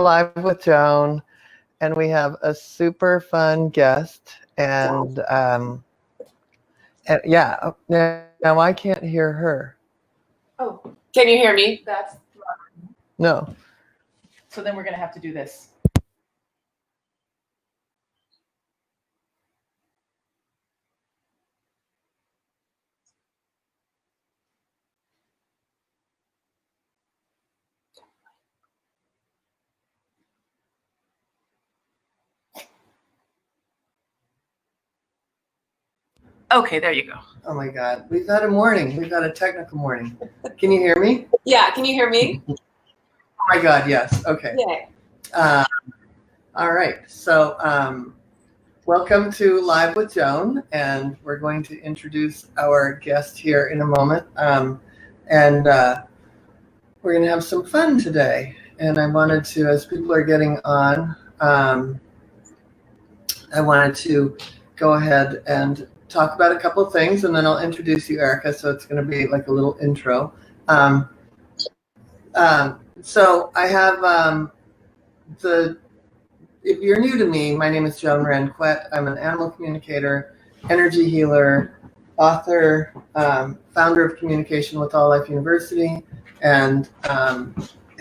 Live with Joan, and we have a super fun guest. And yeah, now I can't hear her. Oh, can you hear me? That's no. So then we're gonna have to do this. Okay, there you go. Oh my God, we've had a morning. We've had a technical morning. Can you hear me? Yeah, can you hear me? Oh my God, yes. Okay. Yeah. All right. So welcome to Live with Joan, and we're going to introduce our guest here in a moment. And we're going to have some fun today. And I wanted to, as people are getting on, I wanted to go ahead and talk about a couple of things, and then I'll introduce you, Erica, so it's going to be like a little intro. So I have if you're new to me, my name is Joan Ranquet. I'm an animal communicator, energy healer, author, founder of Communication with All Life University, and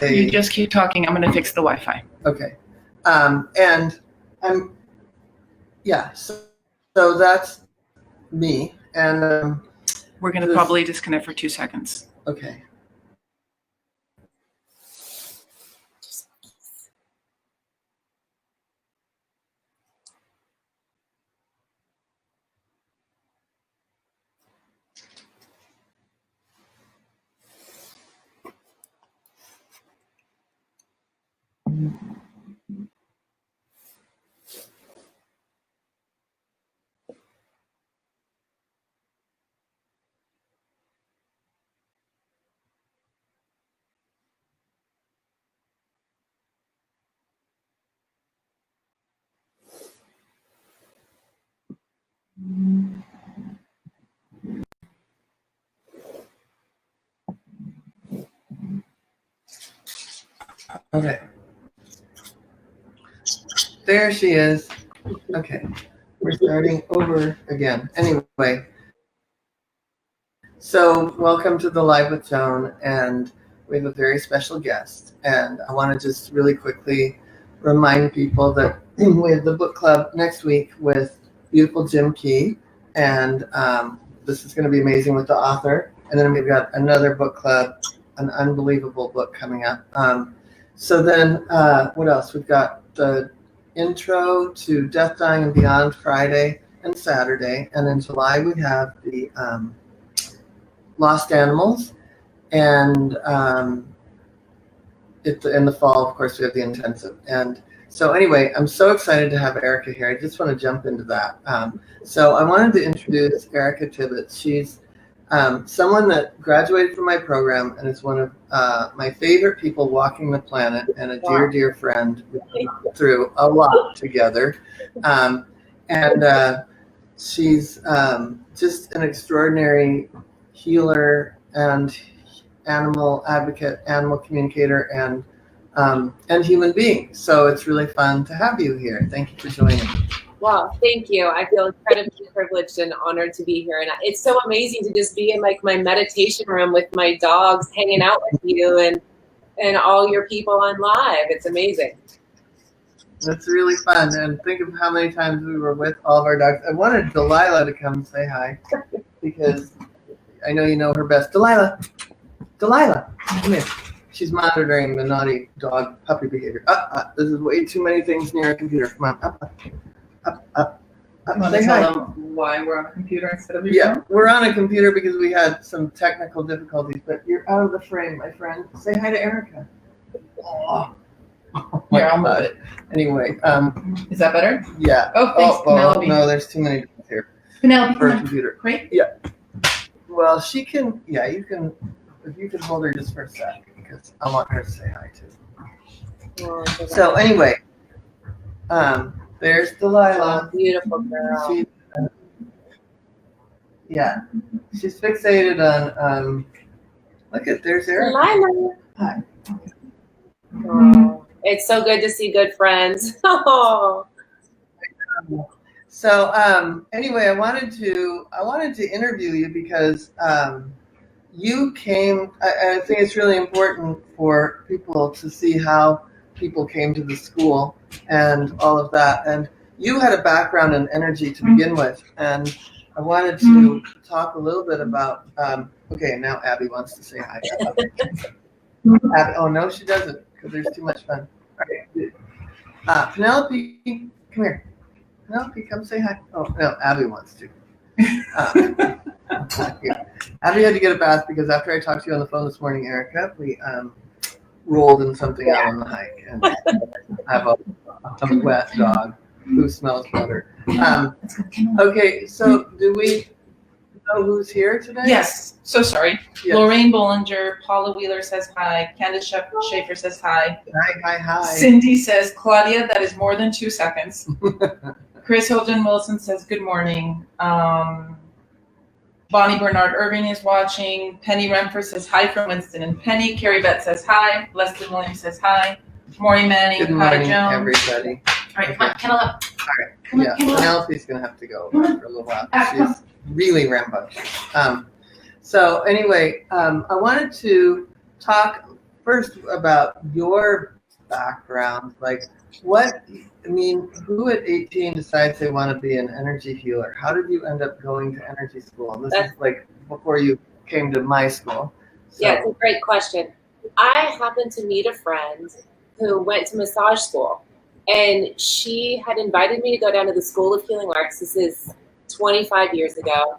you just keep talking. I'm going to fix the Wi-Fi. Okay. And I'm, yeah, so that's me. And we're going to probably disconnect for 2 seconds. Okay. Okay. There she is. Okay. We're starting over again. Anyway, so welcome to the Live with Joan, and we have a very special guest. And I want to just really quickly remind people that we have the book club next week with beautiful Jim Key, and this is going to be amazing with the author. And then we've got another book club, an unbelievable book coming up. So then what else? We've got the intro to Death, Dying, and Beyond Friday and Saturday. And in July, we have the Lost Animals. And in the fall, of course, we have the intensive. And so anyway, I'm so excited to have Erica here. I just want to jump into that. So I wanted to introduce Erica Tibbetts. She's someone that graduated from my program and is one of my favorite people walking the planet, and a dear, dear friend. We've been through a lot together. And she's just an extraordinary healer and animal advocate, animal communicator, and human being. So it's really fun to have you here. Thank you for joining. Wow, thank you. I feel incredibly privileged and honored to be here. And it's so amazing to just be in like my meditation room with my dogs, hanging out with you and all your people on live. It's amazing. That's really fun. And think of how many times we were with all of our dogs. I wanted Delilah to come say hi because I know you know her best. Delilah, come here. She's monitoring the naughty dog puppy behavior. This is way too many things near a computer. Come on, up. You want to tell them why we're on a computer instead of your phone? We're on a computer because we had some technical difficulties, but you're out of the frame, my friend. Say hi to Erica. Oh yeah, I'll move it. Anyway. Is that better? Yeah. Oh, thanks, Penelope. No, there's too many things here. Penelope, for a computer. Great. Yeah. Well, she can, you can, if you can hold her just for a sec, because I want her to say hi too. So anyway, there's Delilah. Beautiful girl. She's fixated on, look at, there's Erica. Delilah. Hi. Oh, It's so good to see good friends. Oh. So anyway, I wanted to interview you because you came. I think it's really important for people to see how people came to the school and all of that. And you had a background in energy to begin with, and I wanted to talk a little bit about. Okay, now Abby wants to say hi. Abby, oh no, she doesn't, because there's too much fun. All right, Penelope, come here. Penelope, come say hi. Oh no, Abby wants to. Abby had to get a bath because after I talked to you on the phone this morning, Erica, we rolled in something out on the hike, and I have a wet dog who smells better. Okay, so do we know who's here today? Yes. So sorry. Yes. Lorraine Bollinger, Paula Wheeler says hi. Candace Schaefer says hi. Hi. Cindy says, Claudia, that is more than 2 seconds. Chris Hilton Wilson says, good morning. Bonnie Bernard Irving is watching. Penny Remfer says hi from Winston and Penny. Carrie Beth says hi. Leslie Williams says hi. Maureen Manning, Good hi, morning, Joan. everybody. All right, come on, kettle up. All right. Come on, Yeah, come on. Penelope's going to have to go for a little while. Come She's really rambunctious. So anyway, I wanted to talk first about your background. Like, who at 18 decides they want to be an energy healer? How did you end up going to energy school? And this is like before you came to my school. So. Yeah, it's a great question. I happened to meet a friend who went to massage school, and she had invited me to go down to the School of Healing Arts. This is 25 years ago,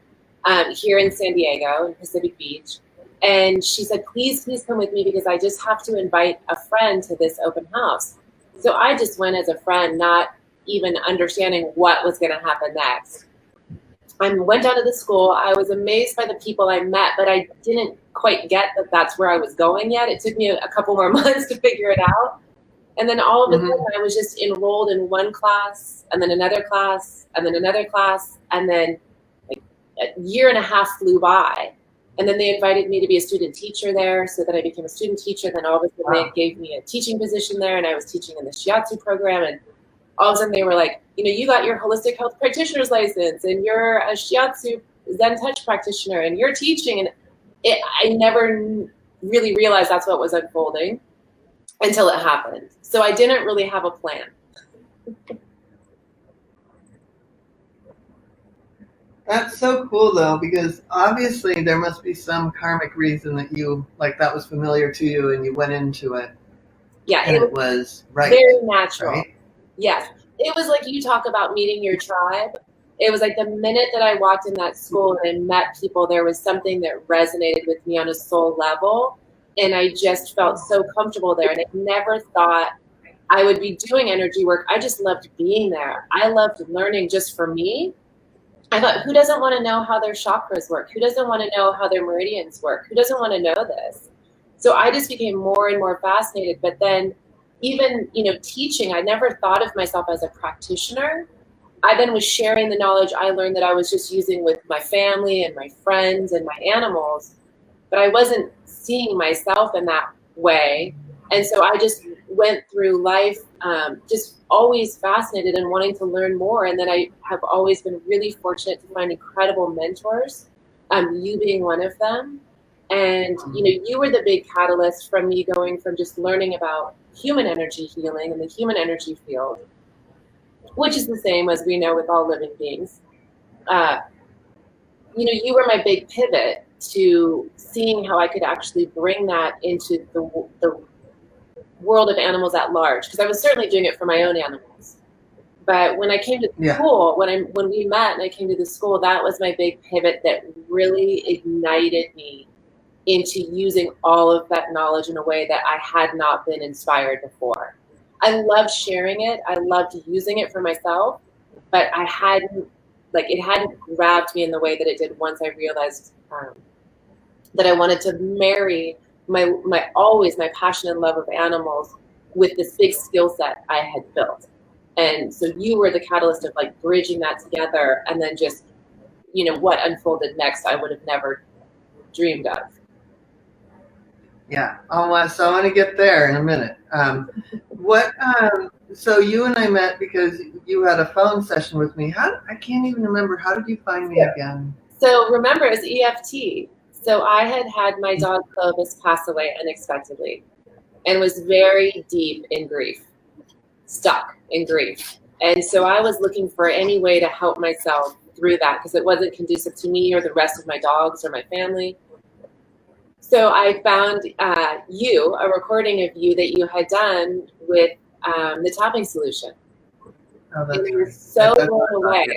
here in San Diego, in Pacific Beach. And she said, please come with me because I just have to invite a friend to this open house. So I just went as a friend, not even understanding what was going to happen next. I went down to the school. I was amazed by the people I met, but I didn't quite get that that's where I was going yet. It took me a couple more months to figure it out. And then all of a sudden I was just enrolled in one class, and then another class, and then another class. And then like a year and a half flew by. And then they invited me to be a student teacher there, so that I became a student teacher. Then all of a sudden they gave me a teaching position there, and I was teaching in the shiatsu program. And all of a sudden they were like, you got your holistic health practitioner's license, and you're a shiatsu Zen touch practitioner, and you're teaching. And I never really realized that's what was unfolding until it happened. So I didn't really have a plan. That's so cool though, because obviously there must be some karmic reason that that was familiar to you and you went into it. Yeah, and it was right. Very natural. Right? Yes. It was like you talk about meeting your tribe. It was like the minute that I walked in that school and I met people, there was something that resonated with me on a soul level. And I just felt so comfortable there. And I never thought I would be doing energy work. I just loved being there. I loved learning just for me. I thought, who doesn't want to know how their chakras work? Who doesn't want to know how their meridians work? Who doesn't want to know this? So I just became more and more fascinated. But then even, teaching, I never thought of myself as a practitioner. I then was sharing the knowledge I learned that I was just using with my family and my friends and my animals. But I wasn't seeing myself in that way. And so I just went through life just always fascinated and wanting to learn more. And then I have always been really fortunate to find incredible mentors, you being one of them. And, you were the big catalyst from me going from just learning about human energy healing and the human energy field, which is the same as we know with all living beings. You were my big pivot to seeing how I could actually bring that into the world of animals at large, because I was certainly doing it for my own animals. But when I came to the school, when we met and I came to the school, that was my big pivot that really ignited me into using all of that knowledge in a way that I had not been inspired before. I loved sharing it. I loved using it for myself, but it hadn't grabbed me in the way that it did once I realized that I wanted to marry my passion and love of animals with this big skill set I had built. And so you were the catalyst of bridging that together, and then just, what unfolded next, I would have never dreamed of. Yeah. Oh, so I want to get there in a minute. So you and I met because you had a phone session with me. I can't even remember. How did you find me again? So remember, it's EFT. So I had my dog Clovis pass away unexpectedly and was very deep in grief, stuck in grief. And so I was looking for any way to help myself through that because it wasn't conducive to me or the rest of my dogs or my family. So I found a recording of you that you had done with the tapping solution. Oh, that's and I was so blown away.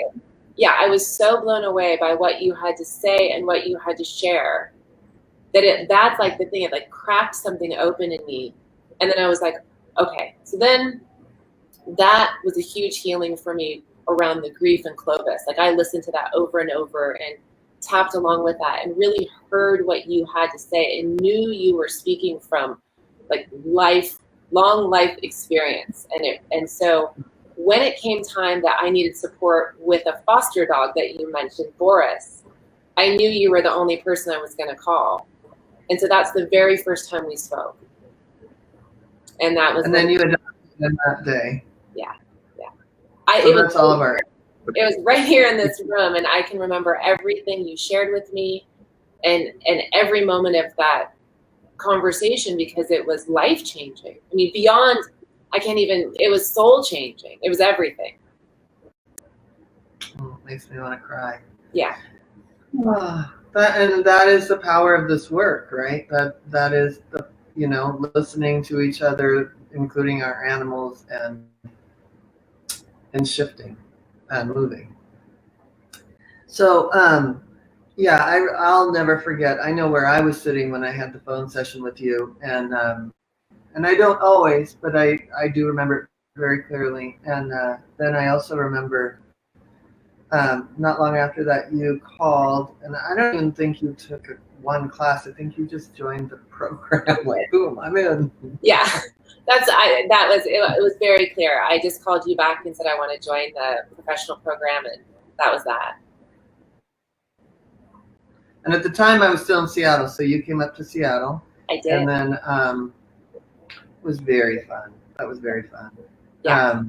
Yeah, I was so blown away by what you had to say and what you had to share that's like the thing. It like cracked something open in me. And then I was like, okay. So then that was a huge healing for me around the grief and Clovis. Like I listened to that over and over and tapped along with that and really heard what you had to say and knew you were speaking from like long life experience. And so when it came time that I needed support with a foster dog that you mentioned, Boris, I knew you were the only person I was going to call. And so that's the very first time we spoke. And that was. And then you adopted him that day. Yeah. That's all of our. It was right here in this room, and I can remember everything you shared with me, and every moment of that conversation because it was life changing. I mean, beyond, it was soul changing. It was everything. Makes me want to cry. Yeah. That is the power of this work, right? That is the, listening to each other, including our animals, and shifting and moving. So, I'll never forget. I know where I was sitting when I had the phone session with you, and I don't always, but I do remember it very clearly. And then I also remember not long after that you called, and I don't even think you took one class. I think you just joined the program. Like, boom, I'm in. Yeah, it was very clear. I just called you back and said I want to join the professional program, and that was that. And at the time, I was still in Seattle, so you came up to Seattle. I did. And then it was very fun. That was very fun. Yeah.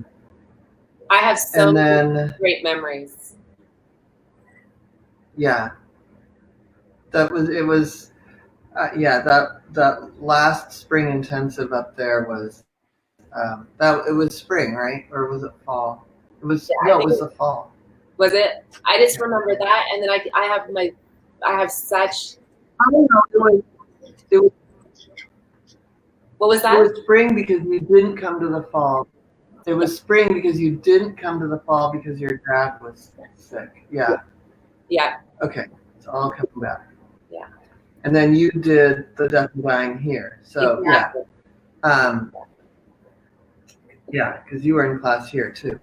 I have so many great memories. Yeah. That last spring intensive up there was, it was spring, right? Or was it fall? It was the fall. Was it? I just remember that, and then I have such. I don't know. It was. What was that? It was spring because you didn't come to the fall. It was spring because you didn't come to the fall because your dad was sick. Yeah. Yeah. Okay. It's all coming back. Yeah. And then you did the death and dying here. So exactly. Because you were in class here too.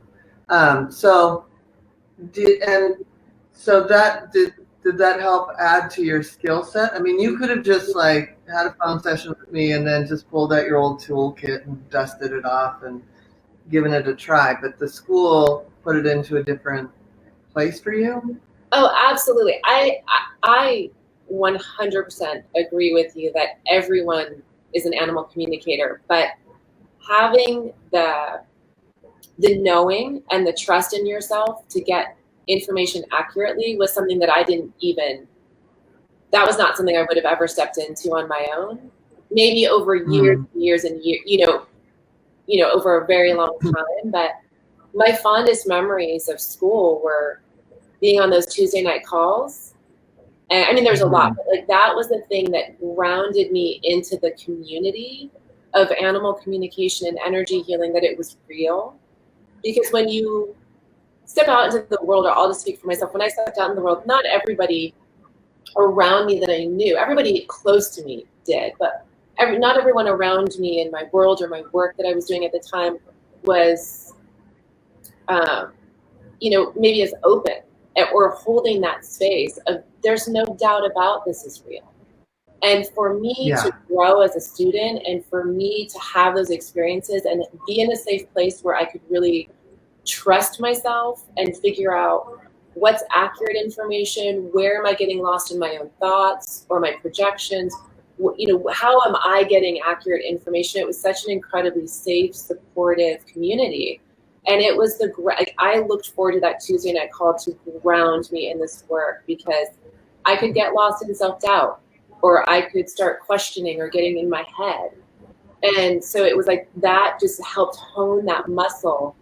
Did that help add to your skill set? I mean, you could have just like had a phone session with me and then just pulled out your old toolkit and dusted it off and given it a try, but the school put it into a different place for you? Oh, absolutely. I 100% agree with you that everyone is an animal communicator, but having the knowing and the trust in yourself to get information accurately was something that that was not something I would have ever stepped into on my own. Maybe over years and years, over a very long time. But my fondest memories of school were being on those Tuesday night calls. And I mean, there's a lot, but like that was the thing that grounded me into the community of animal communication and energy healing, that it was real. Because when you step out into the world, or I'll just speak for myself, when I stepped out in the world, not everybody around me that I knew, everybody close to me did, but not everyone around me in my world or my work that I was doing at the time was, maybe as open or holding that space of there's no doubt about this is real. And for me to grow as a student and for me to have those experiences and be in a safe place where I could really trust myself and figure out what's accurate information, where am I getting lost in my own thoughts or my projections, how am I getting accurate information? It was such an incredibly safe, supportive community. And it was I looked forward to that Tuesday night call to ground me in this work, because I could get lost in self-doubt, or I could start questioning or getting in my head. And so it was like that just helped hone that muscle.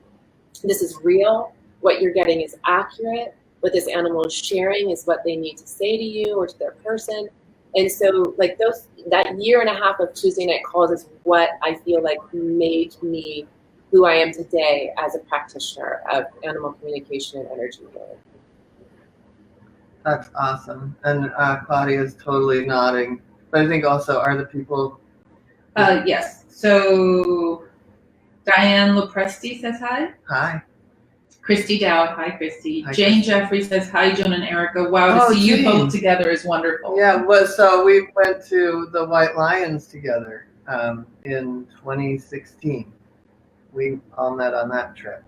This is real. What you're getting is accurate. What this animal is sharing is what they need to say to you or to their person. And so like that year and a half of Tuesday night calls is what I feel like made me who I am today as a practitioner of animal communication and energy healing. That's awesome. And Claudia is totally nodding. But I think also are the people. Yes. So Diane Lopresti says hi. Hi. Christy Dowd. Hi, Christy. Hi, Jane Christy. Jeffrey says hi, Joan and Erica. Wow, to see you both together is wonderful. Yeah, well, so we went to the White Lions together in 2016. We all met on that trip.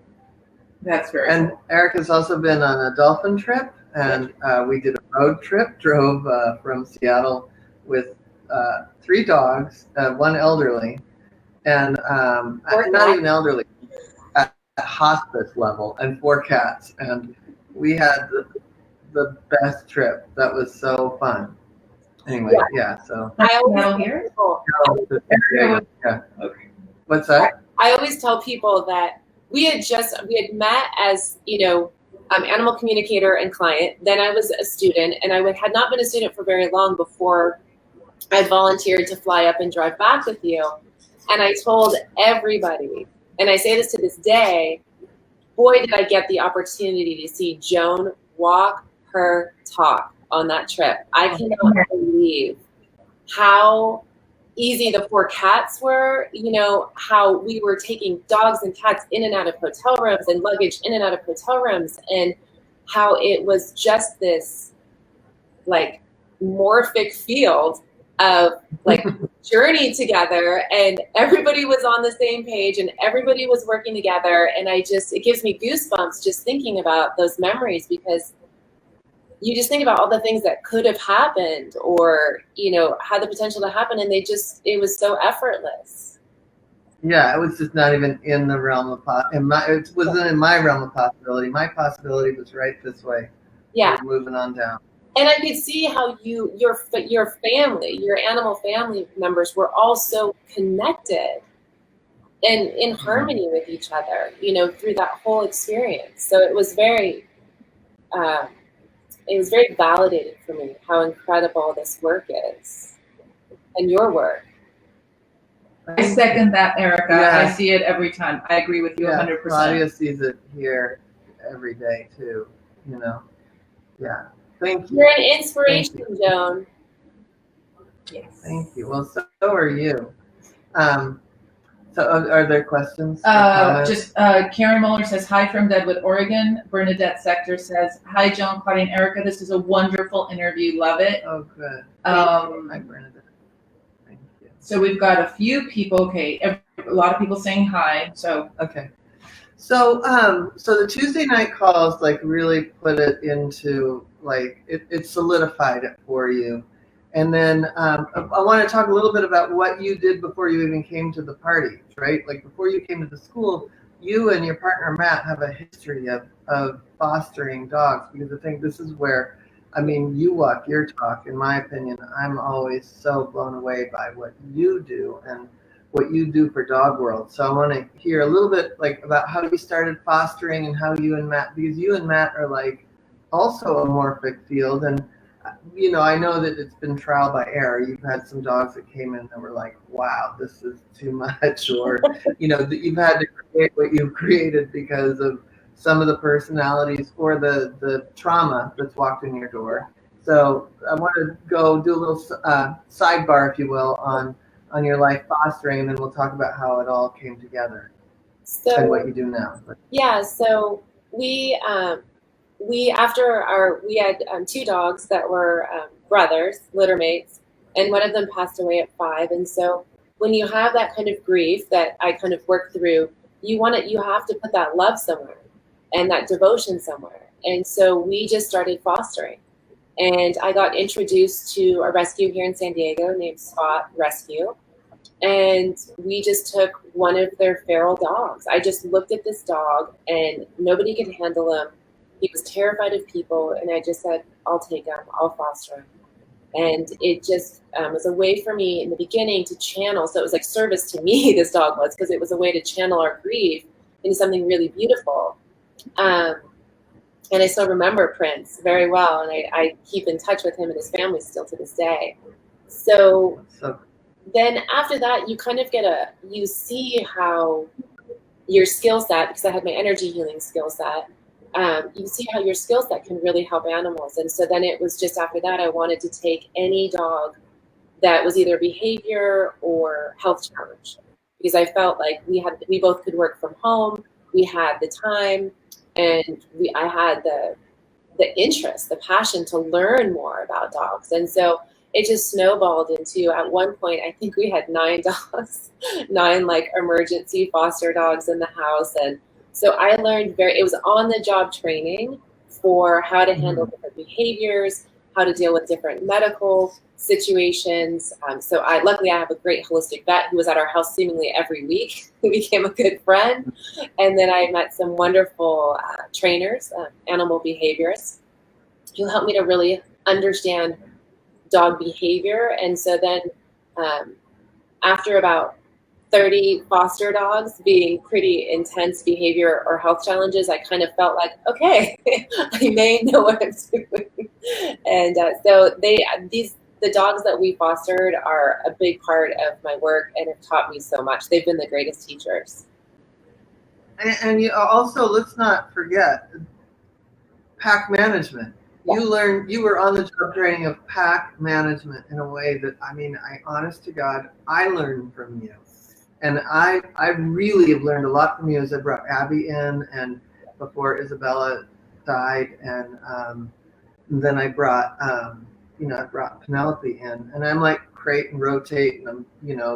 That's very And cool. Erica's also been on a dolphin trip, and we did a road trip, drove from Seattle with 3 dogs, 1 elderly, and not even elderly, at hospice level, and 4 cats. And we had the best trip. That was so fun. Anyway, so. Here? Yeah. Okay. What's that? I always tell people that we had met as, animal communicator and client. Then I was a student, and I had not been a student for very long before I volunteered to fly up and drive back with you. And I told everybody, and I say this to this day, boy, did I get the opportunity to see Joan walk her talk on that trip. I cannot believe how easy the 4 cats were, how we were taking dogs and cats in and out of hotel rooms and luggage in and out of hotel rooms, and how it was just this like morphic field of like journey together, and everybody was on the same page and everybody was working together. And it gives me goosebumps just thinking about those memories, because you just think about all the things that could have happened or, had the potential to happen, and it was so effortless. Yeah, it was just not even in the realm of it wasn't in my realm of possibility. My possibility was right this way. Yeah. We're moving on down. And I could see how your family, your animal family members were all so connected and in harmony with each other, through that whole experience. So it was very validating for me how incredible this work is and your work. I second that, Erica. Yeah. I see it every time. I agree with you 100%. Claudia sees it here every day too, Yeah. Thank you. You're an inspiration, Joan. Yes. Thank you. Well, so are you. So are there questions? Karen Muller says, hi from Deadwood, Oregon. Bernadette Sector says, hi, Joan, Claudia, and Erica. This is a wonderful interview. Love it. Oh, good. Hi, Bernadette. Thank you. So we've got a few people. Okay. A lot of people saying hi. So. Okay. So, so the Tuesday night calls really put it into it solidified it for you. And then I want to talk a little bit about what you did before you even came to the party, right? Like before you came to the school, you and your partner, Matt, have a history of fostering dogs, because I think this is where, you walk your talk. In my opinion, I'm always so blown away by what you do and what you do for Dog World. So I want to hear a little bit about how you started fostering and how you and Matt, because you and Matt are also a morphic field. And I know that it's been trial by error. You've had some dogs that came in that were like, wow, this is too much. Or, you've had to create what you've created because of some of the personalities or the trauma that's walked in your door. So I want to go do a little sidebar, if you will, on your life fostering, and then we'll talk about how it all came together and what you do now. Yeah, so we had 2 dogs that were brothers, litter mates, and one of them passed away at 5. And so when you have that kind of grief that I kind of worked through, you have to put that love somewhere and that devotion somewhere. And so we just started fostering. And I got introduced to a rescue here in San Diego named Spot Rescue. And we just took one of their feral dogs. I just looked at this dog and nobody could handle him. He was terrified of people. And I just said, I'll take him, I'll foster him. And it just was a way for me in the beginning to channel. So it was like service to me, this dog was, because it was a way to channel our grief into something really beautiful. And I still remember Prince very well. And I keep in touch with him and his family still to this day. So then after that, you kind of you see how your skill set, because I had my energy healing skill set, you see how your skill set can really help animals. And so then it was just after that, I wanted to take any dog that was either behavior or health challenge, because I felt like we both could work from home. We had the time, and I had the interest, the passion to learn more about dogs. And so it just snowballed into, at one point, I think we had 9 dogs, 9 like emergency foster dogs in the house. And so I learned it was on the job training for how to handle different behaviors, how to deal with different medical situations. So luckily I have a great holistic vet who was at our house seemingly every week, who became a good friend. And then I met some wonderful trainers, animal behaviorists, who helped me to really understand dog behavior. And so then after about 30 foster dogs being pretty intense behavior or health challenges, I kind of felt like, okay, I may know what I'm doing. And so the dogs that we fostered are a big part of my work and have taught me so much. They've been the greatest teachers. And you also, let's not forget, pack management. Yeah. You were on the job training of pack management in a way that, honest to God, I learned from you. And I really have learned a lot from you as I brought Abby in, and before Isabella died, and then I brought Penelope in, and I'm like crate and rotate, and I'm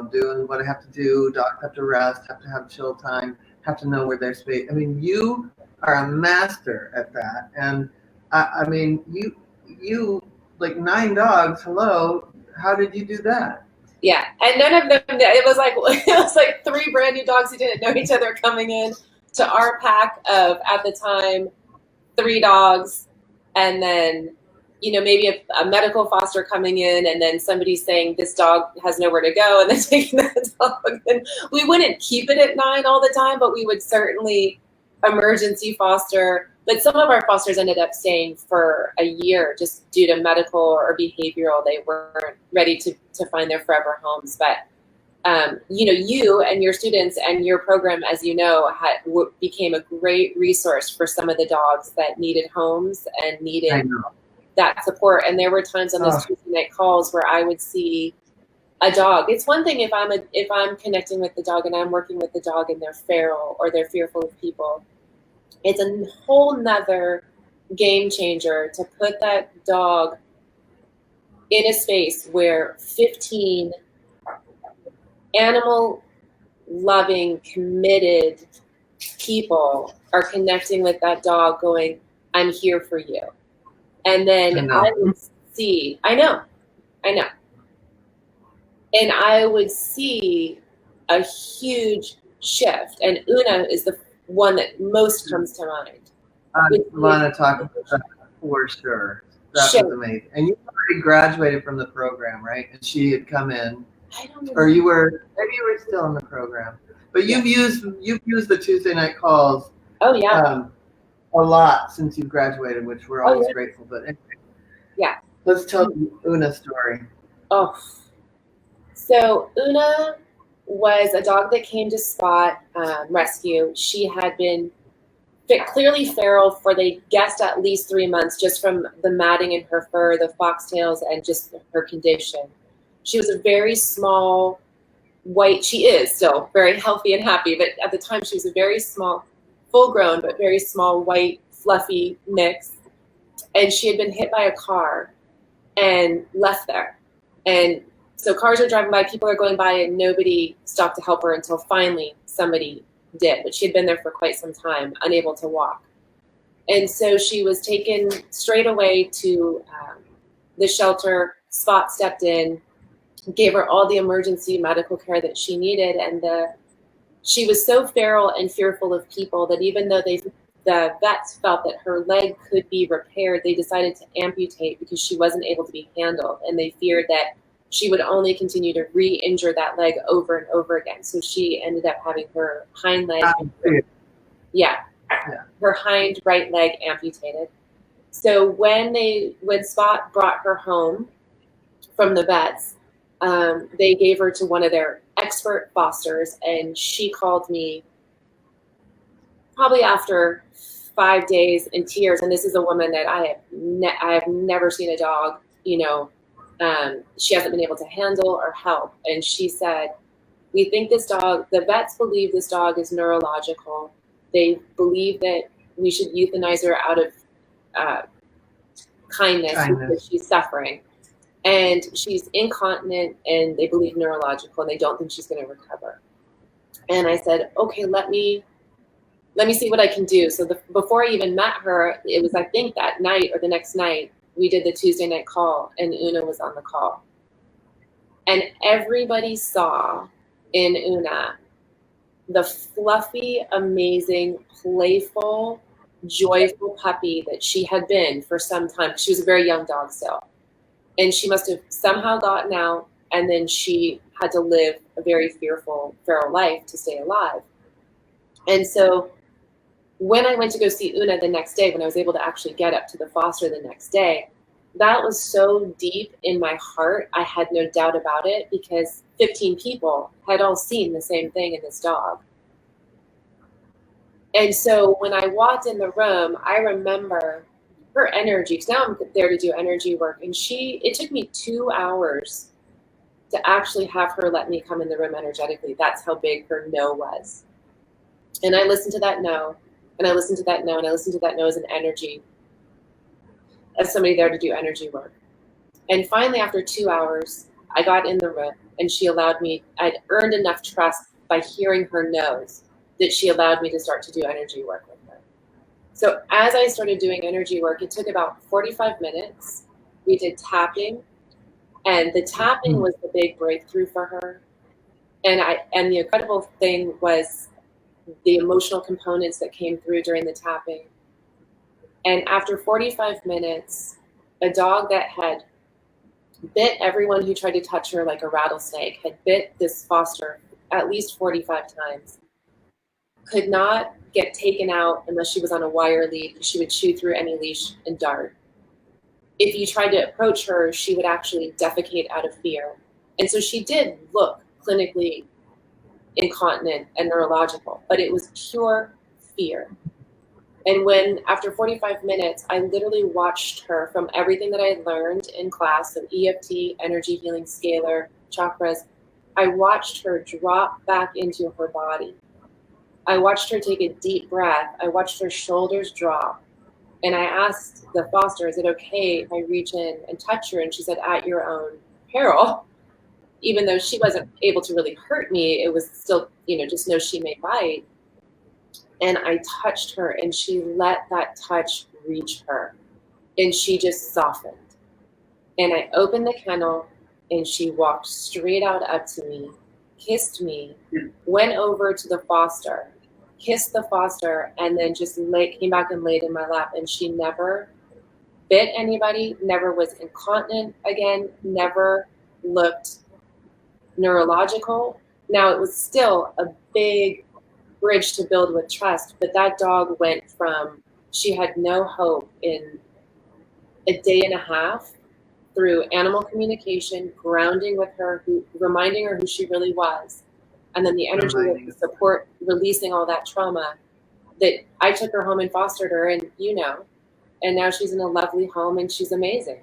doing what I have to do. Dogs have to rest, have to have chill time, have to know where their space. You are a master at that, and you like 9 dogs. Hello, how did you do that? Yeah, and none of them. It was like 3 brand new dogs who didn't know each other coming in to our pack of, at the time, 3 dogs, and then maybe a medical foster coming in, and then somebody saying this dog has nowhere to go, and then taking that dog. And we wouldn't keep it at 9 all the time, but we would certainly emergency foster. But some of our fosters ended up staying for a year just due to medical or behavioral. They weren't ready to find their forever homes. But, you and your students and your program, as you know, became a great resource for some of the dogs that needed homes and needed that support. And there were times on those Tuesday night calls where I would see a dog. It's one thing if I'm connecting with the dog and I'm working with the dog and they're feral or they're fearful of people. It's a whole nother game changer to put that dog in a space where 15 animal loving, committed people are connecting with that dog going, I'm here for you. And then I would see, I know. And I would see a huge shift. And Una is the one that most comes to mind. I want to talk about that for sure. That was amazing. And you already graduated from the program, right? And she had come in. I don't know. Or maybe you were still in the program. But you've used the Tuesday night calls. Oh yeah. A lot since you graduated, which we're always grateful. But anyway, yeah. Let's tell Una's story. Oh. So Una was a dog that came to Spot Rescue. She had been clearly feral for, they guessed, at least 3 months, just from the matting in her fur, the foxtails, and just her condition. She was a very small white, she is still very healthy and happy, but at the time she was a very small, full-grown, but very small, white, fluffy mix. And she had been hit by a car and left there. And so cars are driving by, people are going by, and nobody stopped to help her until finally somebody did. But she had been there for quite some time, unable to walk. And so she was taken straight away to the shelter, Spot stepped in, gave her all the emergency medical care that she needed, and she was so feral and fearful of people that even though the vets felt that her leg could be repaired, they decided to amputate because she wasn't able to be handled, and they feared that she would only continue to re-injure that leg over and over again. So she ended up having her hind leg, her hind right leg amputated. So when Spot brought her home from the vets, they gave her to one of their expert fosters, and she called me probably after 5 days in tears. And this is a woman that I have never seen a dog, she hasn't been able to handle or help. And she said, we think this dog, the vets believe this dog is neurological. They believe that we should euthanize her out of kindness because she's suffering. And she's incontinent, and they believe neurological, and they don't think she's going to recover. And I said, okay, let me see what I can do. So before I even met her, it was, I think, that night or the next night, we did the Tuesday night call, and Una was on the call. And everybody saw in Una the fluffy, amazing, playful, joyful puppy that she had been for some time. She was a very young dog still. And she must have somehow gotten out, and then she had to live a very fearful, feral life to stay alive. And so when I went to go see Una the next day, when I was able to actually get up to the foster the next day, that was so deep in my heart. I had no doubt about it, because 15 people had all seen the same thing in this dog. And so when I walked in the room, I remember her energy, because now I'm there to do energy work. And it took me 2 hours to actually have her let me come in the room energetically. That's how big her no was. And I listened to that no, and I listened to that no, and I listened to that no as an energy, as somebody there to do energy work. And finally, after 2 hours, I got in the room, and she allowed me, I'd earned enough trust by hearing her no's that she allowed me to start to do energy work with her. So as I started doing energy work, it took about 45 minutes. We did tapping, and the tapping was the big breakthrough for her. And the incredible thing was the emotional components that came through during the tapping. And after 45 minutes, a dog that had bit everyone who tried to touch her like a rattlesnake, had bit this foster at least 45 times, could not get taken out unless she was on a wire lead, because she would chew through any leash and dart. If you tried to approach her, she would actually defecate out of fear. And so she did look clinically incontinent and neurological, but it was pure fear. And when, after 45 minutes, I literally watched her, from everything that I had learned in class, so EFT, energy healing, scalar, chakras, I watched her drop back into her body. I watched her take a deep breath. I watched her shoulders drop. And I asked the foster, is it okay if I reach in and touch her? And she said, at your own peril. Even though she wasn't able to really hurt me, it was still, just know she may bite. And I touched her, and she let that touch reach her. And she just softened. And I opened the kennel, and she walked straight out up to me, kissed me, went over to the foster, kissed the foster, and then just came back and laid in my lap. And she never bit anybody, never was incontinent again, never looked neurological. Now, it was still a big bridge to build with trust, but that dog went from, she had no hope in a day and a half, through animal communication, grounding with her, reminding her who she really was, and then the energy of the support, releasing all that trauma, that I took her home and fostered her, and and now she's in a lovely home, and she's amazing.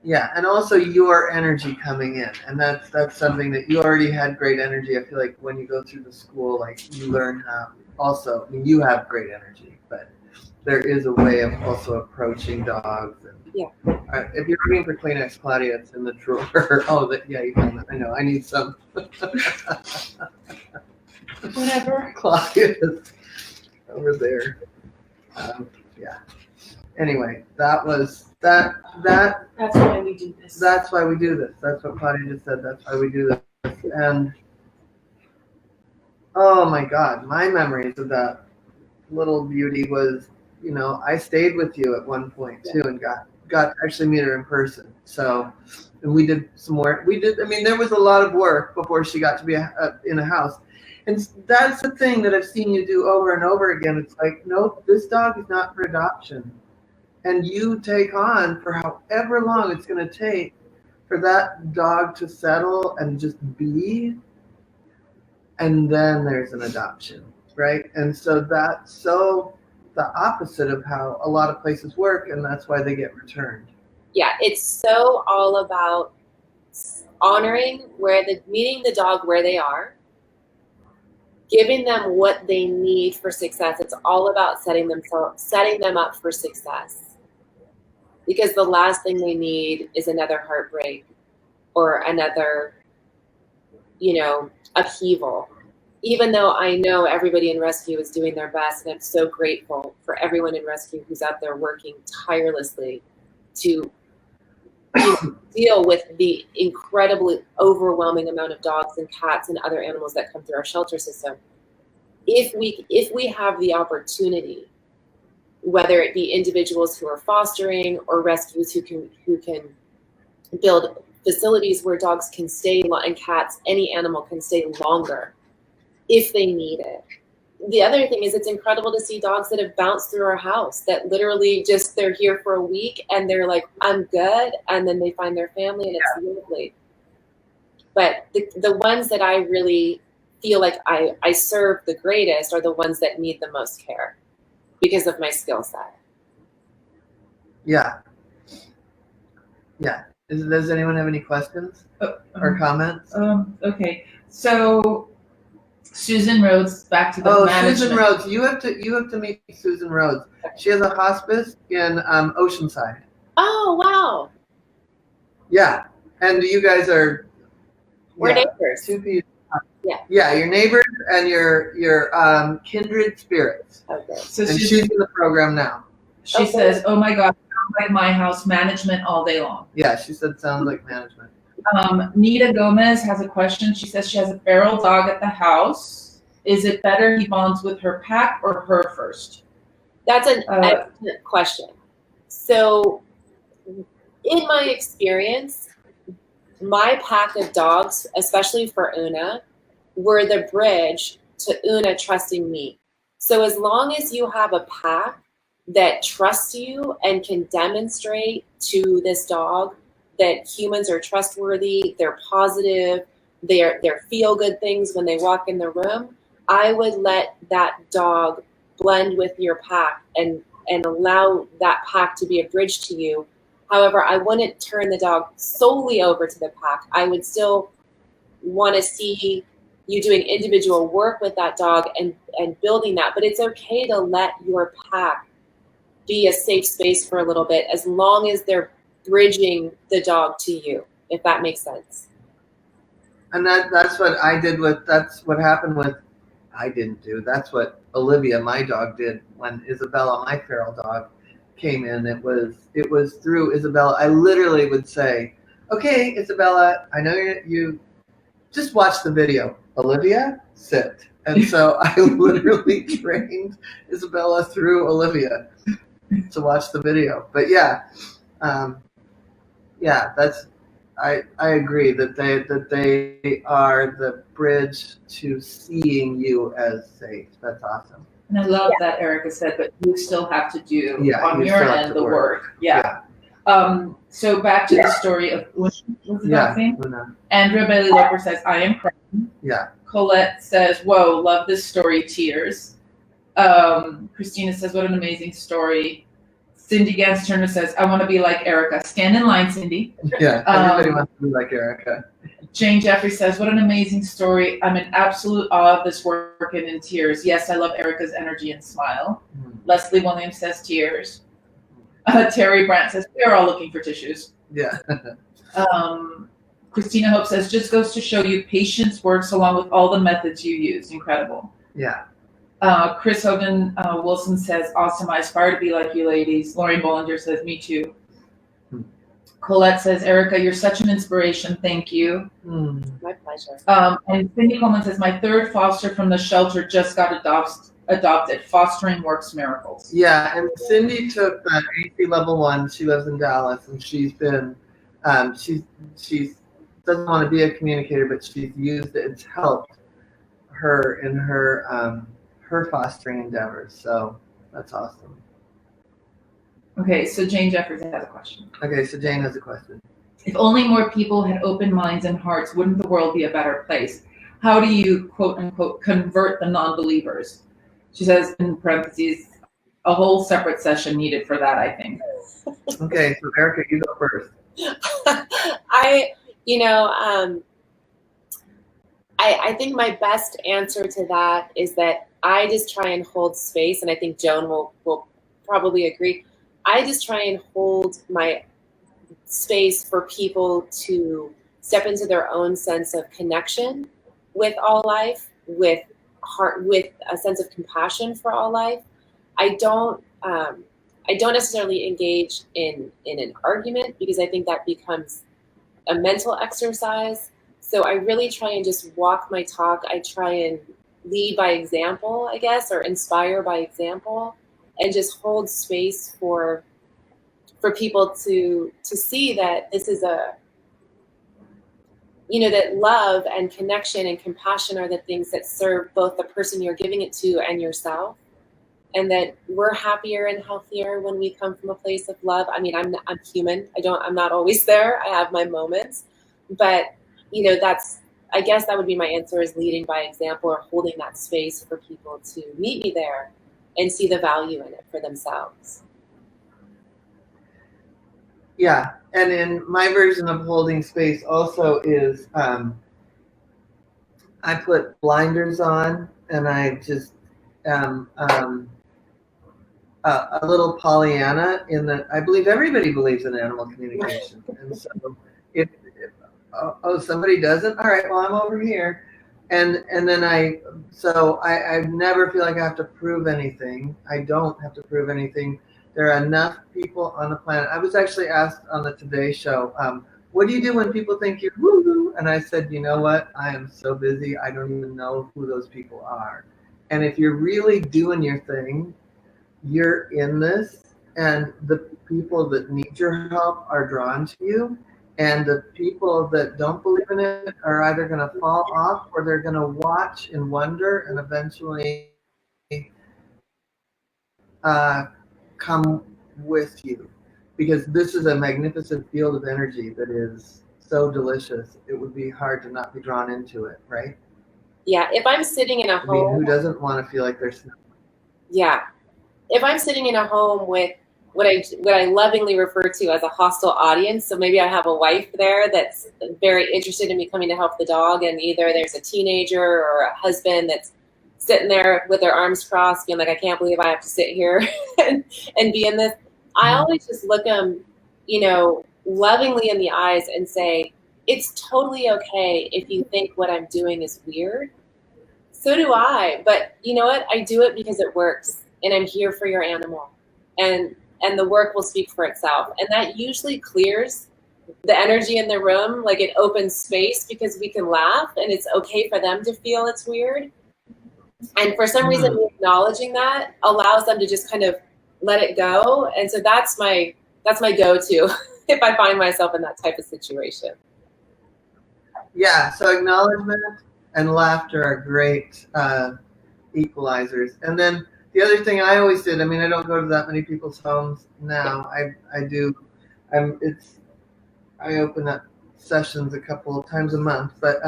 Yeah, and also your energy coming in, and that's something that you already had great energy. I feel like when you go through the school, like, you learn how. Also, you have great energy, but there is a way of also approaching dogs. And, yeah. If you're looking for kleenex, Claudia, it's in the drawer. Oh, yeah, you found that. I know. I need some. Whatever. Claudia's over there. Yeah. Anyway, that was That That's why we do this. That's why we do this. That's what Claudia just said. That's why we do this. And oh my God, my memories of that little beauty was, I stayed with you at one point too, and got to actually meet her in person. So, and we did some work. There was a lot of work before she got to be in a house. And that's the thing that I've seen you do over and over again. It's like, nope, this dog is not for adoption. And you take on for however long it's going to take for that dog to settle and just be. And then there's an adoption, right? And so that's so the opposite of how a lot of places work, and that's why they get returned. Yeah, it's so all about honoring meeting the dog where they are, giving them what they need for success. It's all about setting them up for success. Because the last thing they need is another heartbreak or another, upheaval. Even though I know everybody in rescue is doing their best, and I'm so grateful for everyone in rescue who's out there working tirelessly to deal with the incredibly overwhelming amount of dogs and cats and other animals that come through our shelter system. If we have the opportunity, whether it be individuals who are fostering or rescues who can build facilities where dogs can stay and cats, any animal can stay longer if they need it. The other thing is, it's incredible to see dogs that have bounced through our house that literally they're here for a week and they're like, I'm good. And then they find their family and it's lovely. But the ones that I really feel like I serve the greatest are the ones that need the most care because of my skill set. Yeah. Yeah. Does anyone have any questions or comments? Okay. So Susan Rhodes, back to the management. Susan Rhodes, you have to meet Susan Rhodes. She has a hospice in Oceanside. Oh wow! Yeah, and you guys are neighbors. Yeah, your neighbors and your kindred spirits. Okay. So she's in the program now. She says, "Oh my God, sounds like my house, management all day long." Yeah, she said sounds like management. Nita Gomez has a question. She says she has a feral dog at the house. Is it better he bonds with her pack or her first? That's an excellent question. So, in my experience, my pack of dogs, especially for Una, were the bridge to Una trusting me. So as long as you have a pack that trusts you and can demonstrate to this dog that humans are trustworthy, they're positive, they're feel-good things when they walk in the room, I would let that dog blend with your pack and allow that pack to be a bridge to you. However, I wouldn't turn the dog solely over to the pack. I would still want to see you doing individual work with that dog and building that. But it's okay to let your pack be a safe space for a little bit as long as they're bridging the dog to you, if that makes sense. And that's what I did that's what happened with, I didn't do, that's what Olivia, my dog, did when Isabella, my feral dog, came in. It was through Isabella. I literally would say, okay, Isabella, I know you just watch the video. Olivia, sit. And so I literally trained Isabella through Olivia to watch the video. But I agree that they are the bridge to seeing you as safe. That's awesome. And I love that Erica said, but you still have to do on your end the work. Yeah. So back to the story of what's the dog name? Andrea Bailey Loper says, I am crying. Yeah. Colette says, whoa, love this story, tears. Christina says, what an amazing story. Cindy Gans Turner says, I want to be like Erica. Stand in line, Cindy. Yeah, everybody wants to be like Erica. Jane Jeffrey says, what an amazing story. I'm in absolute awe of this work and in tears. Yes, I love Erica's energy and smile. Leslie Williams says, tears. Terry Brandt says, we're all looking for tissues. Yeah. Christina Hope says, just goes to show you patience works along with all the methods you use. Incredible. Yeah. Chris Hogan Wilson says, awesome. I aspire to be like you ladies. Lauren Bollinger says, me too. Colette says, Erica, you're such an inspiration. Thank you. My pleasure. And Cindy Coleman says, my third foster from the shelter just got adopted. Fostering works miracles. Yeah, and Cindy took the AC level 1. She lives in Dallas, and she's been, she's doesn't want to be a communicator, but she's used it. It's helped her in her her fostering endeavors. So that's awesome. Okay, so Jane Jeffers has a question. Okay, so Jane has a question. If only more people had open minds and hearts, wouldn't the world be a better place? How do you, quote unquote, convert the non-believers? She says, in parentheses, a whole separate session needed for that, I think. Okay, so Erica, you go first. I think my best answer to that is that I just try and hold space, and I think Joan will probably agree. I just try and hold my space for people to step into their own sense of connection with all life, with heart, with a sense of compassion for all life. I don't necessarily engage in an argument, because I think that becomes a mental exercise. So I really try and just walk my talk. I try and lead by example, I guess, or inspire by example, and just hold space for people to see that this is that love and connection and compassion are the things that serve both the person you're giving it to and yourself, and that we're happier and healthier when we come from a place of love. I mean, I'm human. I'm not always there. I have my moments, but I guess that would be my answer, is leading by example, or holding that space for people to meet me there and see the value in it for themselves. Yeah, and in my version of holding space also is I put blinders on, and I just a little Pollyanna in that I believe everybody believes in animal communication. And so if somebody doesn't, all right, well, I'm over here. And then I never feel like I have to prove anything. I don't have to prove anything. There are enough people on the planet. I was actually asked on the Today Show, what do you do when people think you're woo-woo? And I said, you know what? I am so busy, I don't even know who those people are. And if you're really doing your thing, you're in this, and the people that need your help are drawn to you. And the people that don't believe in it are either going to fall off, or they're going to watch and wonder, and eventually come with you, because this is a magnificent field of energy that is so delicious. It would be hard to not be drawn into it, right? Yeah, if I'm sitting in a home, I mean, who doesn't want to feel like there's yeah, if I'm sitting in a home with what I lovingly refer to as a hostile audience, so maybe I have a wife there that's very interested in me coming to help the dog, and either there's a teenager or a husband that's sitting there with their arms crossed, being like, I can't believe I have to sit here and be in this. I always just look them, lovingly in the eyes and say, it's totally okay if you think what I'm doing is weird. So do I. But you know what? I do it because it works, and I'm here for your animal. And the work will speak for itself. And that usually clears the energy in the room, like it opens space, because we can laugh, and it's okay for them to feel it's weird. And for some reason, acknowledging that allows them to just kind of let it go. And so that's my go-to if I find myself in that type of situation. Yeah, so acknowledgement and laughter are great equalizers. And then the other thing I always did, I mean, I don't go to that many people's homes now. I do. I open up sessions a couple of times a month, but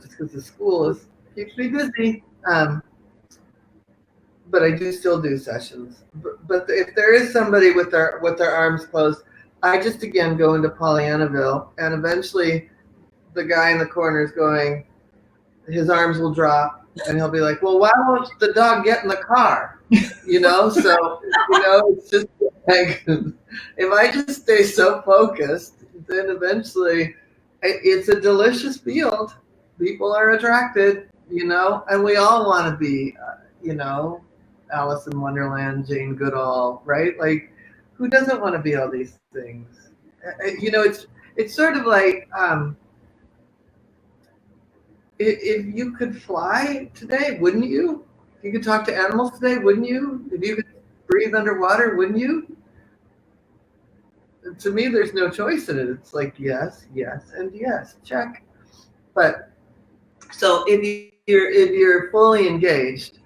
just because the school keeps me busy. But I do still do sessions. But if there is somebody with their arms closed, I just again go into Pollyannaville, and eventually the guy in the corner is going, his arms will drop, and he'll be like, well, why won't the dog get in the car? So, it's just like, if I just stay so focused, then eventually it's a delicious field. People are attracted, and we all want to be, Alice in Wonderland, Jane Goodall, right? Like, who doesn't want to be all these things? You know, it's sort of like if you could fly today, wouldn't you? If you could talk to animals today, wouldn't you? If you could breathe underwater, wouldn't you? To me, there's no choice in it. It's like yes, yes, and yes, check. But so if you're fully engaged,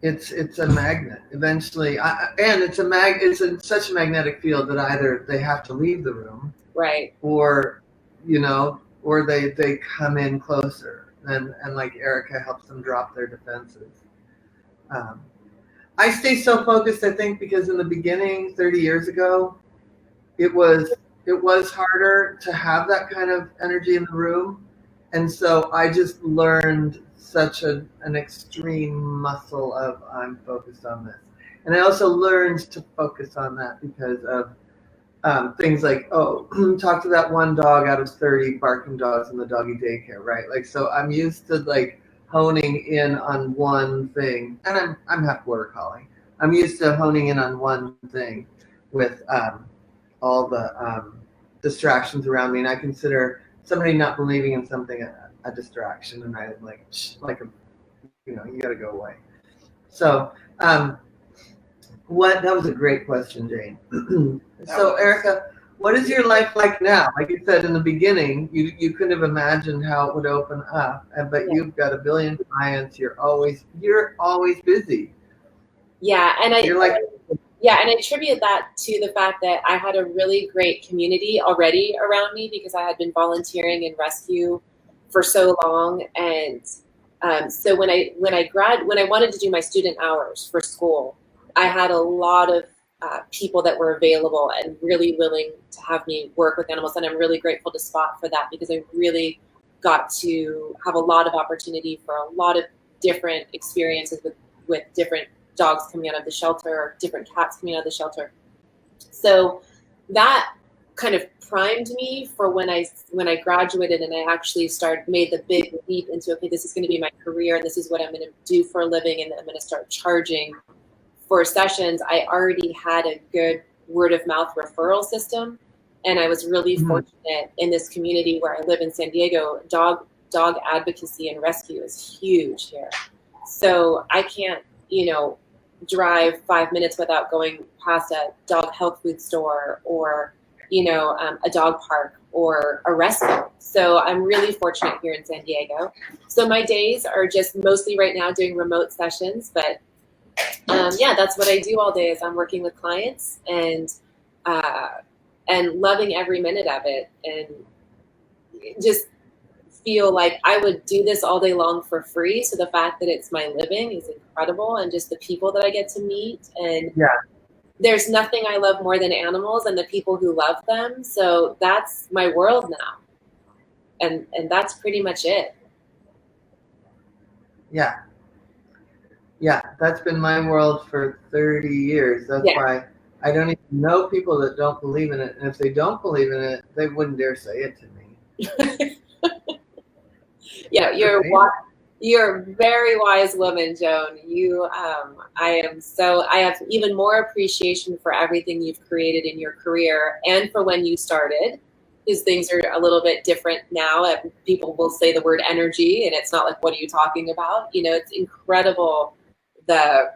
it's a magnet eventually, and it's in such a magnetic field that either they have to leave the room, Right. or or they come in closer, and like Erica helps them drop their defenses. I stay so focused, I think, because in the beginning, 30 years ago, it was harder to have that kind of energy in the room, and so I just learned such an extreme muscle of I'm focused on this, and I also learned to focus on that because of things like, talk to that one dog out of 30 barking dogs in the doggy daycare, right? Like, so I'm used to like honing in on one thing, and I'm half border collie. I'm used to honing in on one thing with all the distractions around me, and I consider somebody not believing in something a distraction, and I'm like you got to go away. So that was a great question, Jane. So Erica, what is your life like now? Like you said in the beginning, you couldn't have imagined how it would open up, but you've got a billion clients. You're always busy. Yeah, and You're like, and I attribute that to the fact that I had a really great community already around me because I had been volunteering in rescue for so long, and so when I wanted to do my student hours for school, I had a lot of people that were available and really willing to have me work with animals, and I'm really grateful to Spot for that because I really got to have a lot of opportunity for a lot of different experiences with different dogs coming out of the shelter, or different cats coming out of the shelter. So that kind of primed me for when I graduated and I actually made the big leap into, okay, this is going to be my career and this is what I'm going to do for a living, and I'm going to start charging for sessions. I already had a good word of mouth referral system, and I was really fortunate in this community where I live in San Diego. Dog advocacy and rescue is huge here. So I can't, drive 5 minutes without going past a dog health food store or, a dog park or a rescue. So I'm really fortunate here in San Diego. So my days are just mostly right now doing remote sessions, but that's what I do all day is I'm working with clients and loving every minute of it, and just feel like I would do this all day long for free. So the fact that it's my living is incredible, and just the people that I get to meet, and there's nothing I love more than animals and the people who love them. So that's my world now. And that's pretty much it. Yeah. Yeah, that's been my world for 30 years. That's why I don't even know people that don't believe in it. And if they don't believe in it, they wouldn't dare say it to me. Yeah, you're a very wise woman, Joan. I have even more appreciation for everything you've created in your career and for when you started, because things are a little bit different now. People will say the word energy, and it's not like, what are you talking about? It's incredible the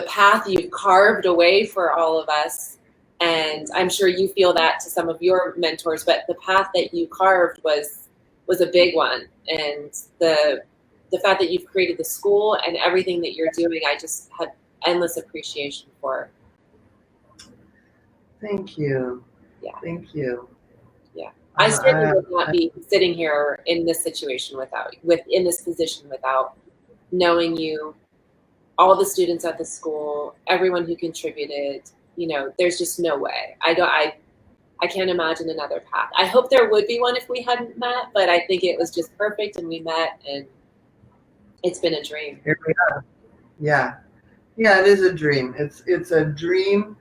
path you've carved away for all of us. And I'm sure you feel that to some of your mentors, but the path that you carved was a big one. And the fact that you've created the school and everything that you're doing, I just had endless appreciation for. Thank you. Yeah. Thank you. Yeah. I certainly would not be sitting here in this situation in this position without knowing you, all the students at the school, everyone who contributed. There's just no way. I can't imagine another path. I hope there would be one if we hadn't met, but I think it was just perfect and we met, and it's been a dream. Here we are. Yeah. Yeah, it is a dream. It's a dream.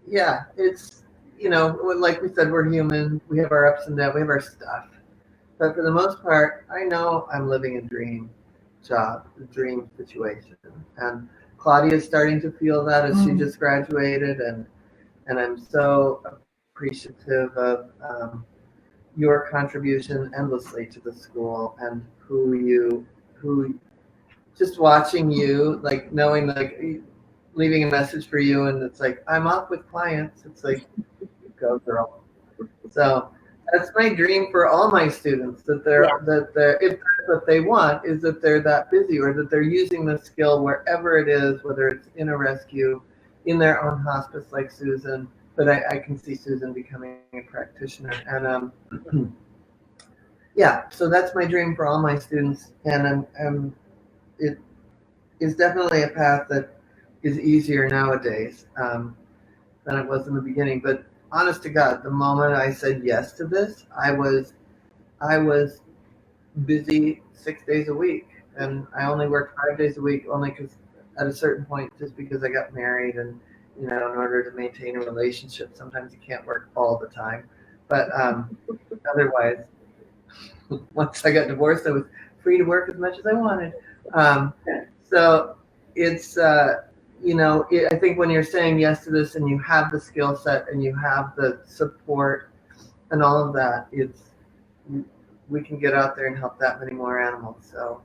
Yeah, it's, like we said, we're human. We have our ups and downs. We have our stuff. But for the most part, I know I'm living a dream job, a dream situation. And Claudia's starting to feel that as she just graduated, and I'm so appreciative of your contribution endlessly to the school, and who just watching you, like knowing, like leaving a message for you, and it's like, I'm off with clients. It's like, go girl. So that's my dream for all my students, that they're if that's what they want, is that they're that busy, or that they're using the skill wherever it is, whether it's in a rescue, in their own hospice like Susan, but I can see Susan becoming a practitioner. And yeah, so that's my dream for all my students, and it is definitely a path that is easier nowadays than it was in the beginning. But honest to God, the moment I said yes to this, I was busy 6 days a week, and I only worked 5 days a week, only because at a certain point, just because I got married, and in order to maintain a relationship, sometimes you can't work all the time. But otherwise, once I got divorced, I was free to work as much as I wanted. So it's I think when you're saying yes to this, and you have the skill set, and you have the support and all of that, we can get out there and help that many more animals. So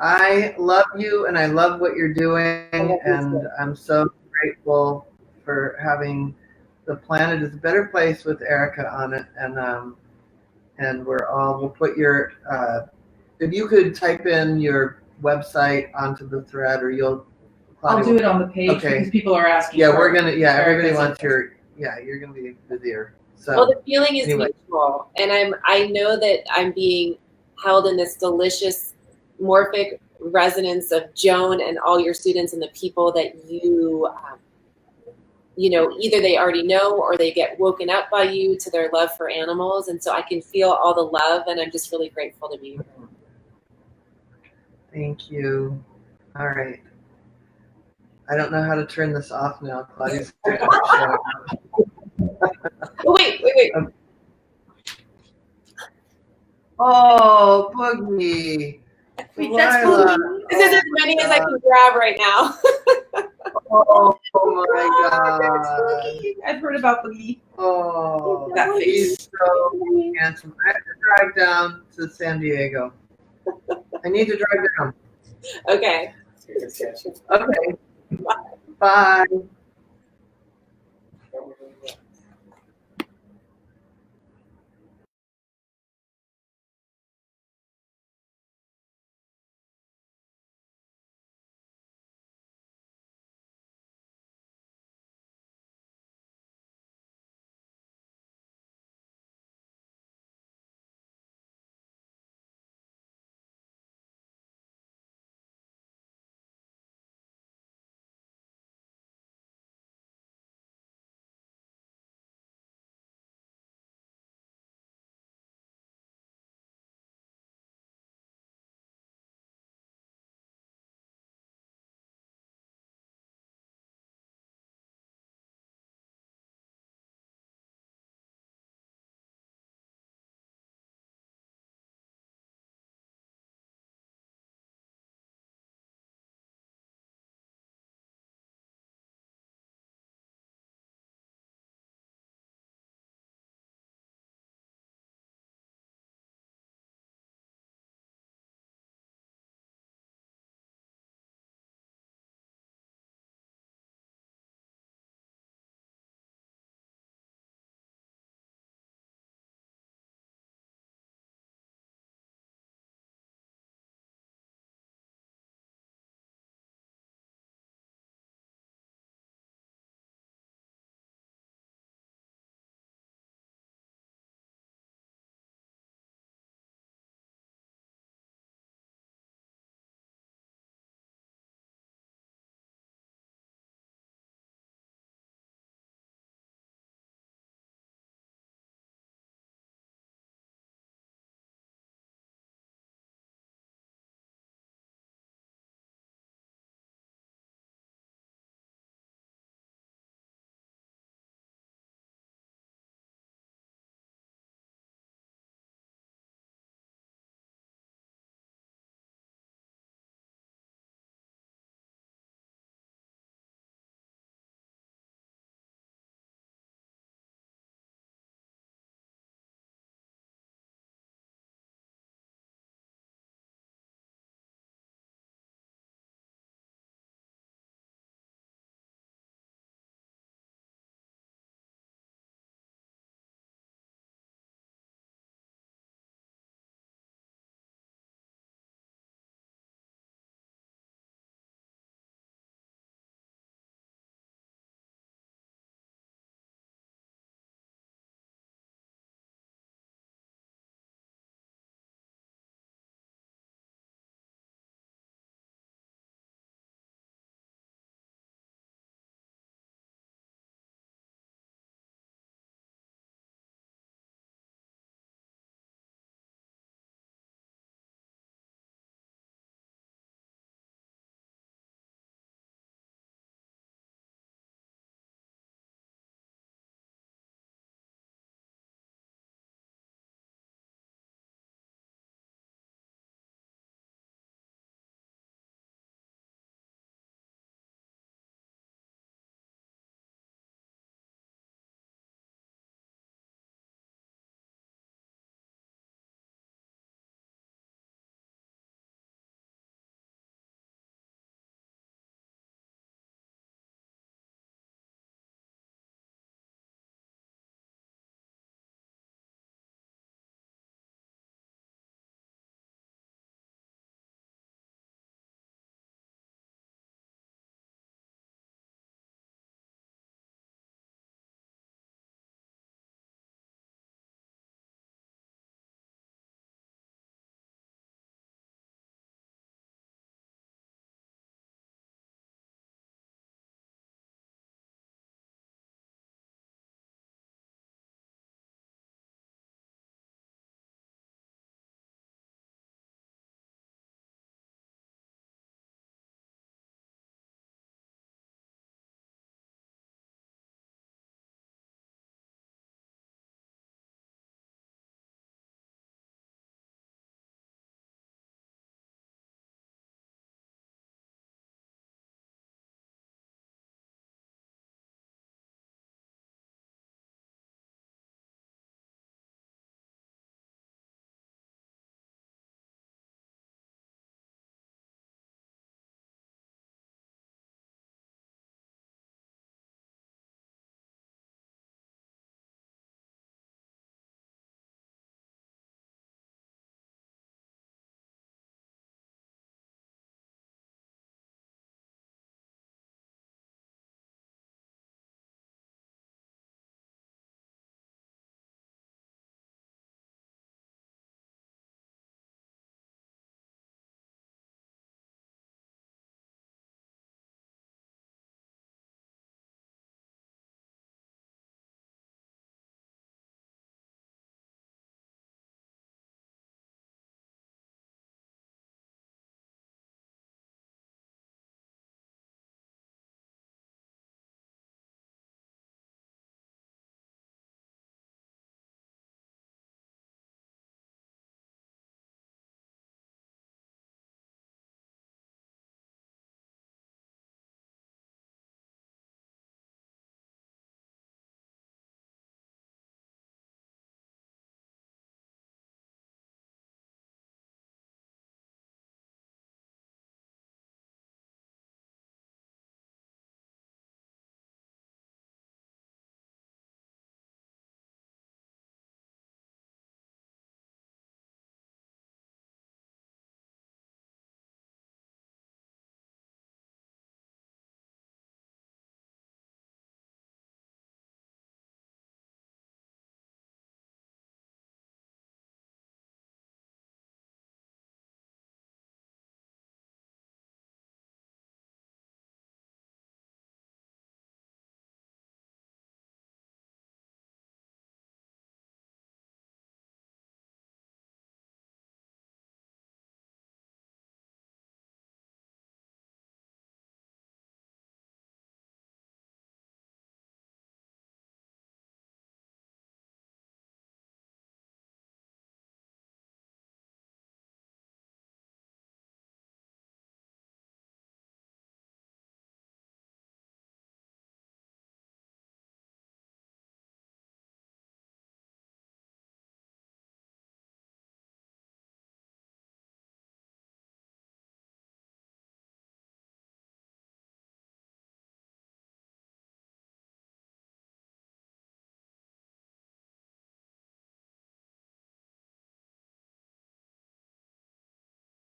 I love you, and I love what you're doing, and I'm so grateful for having the Planet is a Better Place with Erica on it, and we'll put your if you could type in your website onto the thread, or I'll do it on the page because people are asking. Everybody wants you're gonna be busier. So well, the feeling is mutual, and I know that I'm being held in this delicious morphic resonance of Joan and all your students and the people that either they already know, or they get woken up by you to their love for animals. And so I can feel all the love, and I'm just really grateful to be here. Thank you. All right. I don't know how to turn this off now. Claudia's Wait. Oh, Boogie. Wait, that's cool. This is as many as I can grab right now. Oh my God. I've heard about Boogie. Oh, that face. He's so handsome. I have to drive down to San Diego. I need to drive down. Okay. Okay. Bye.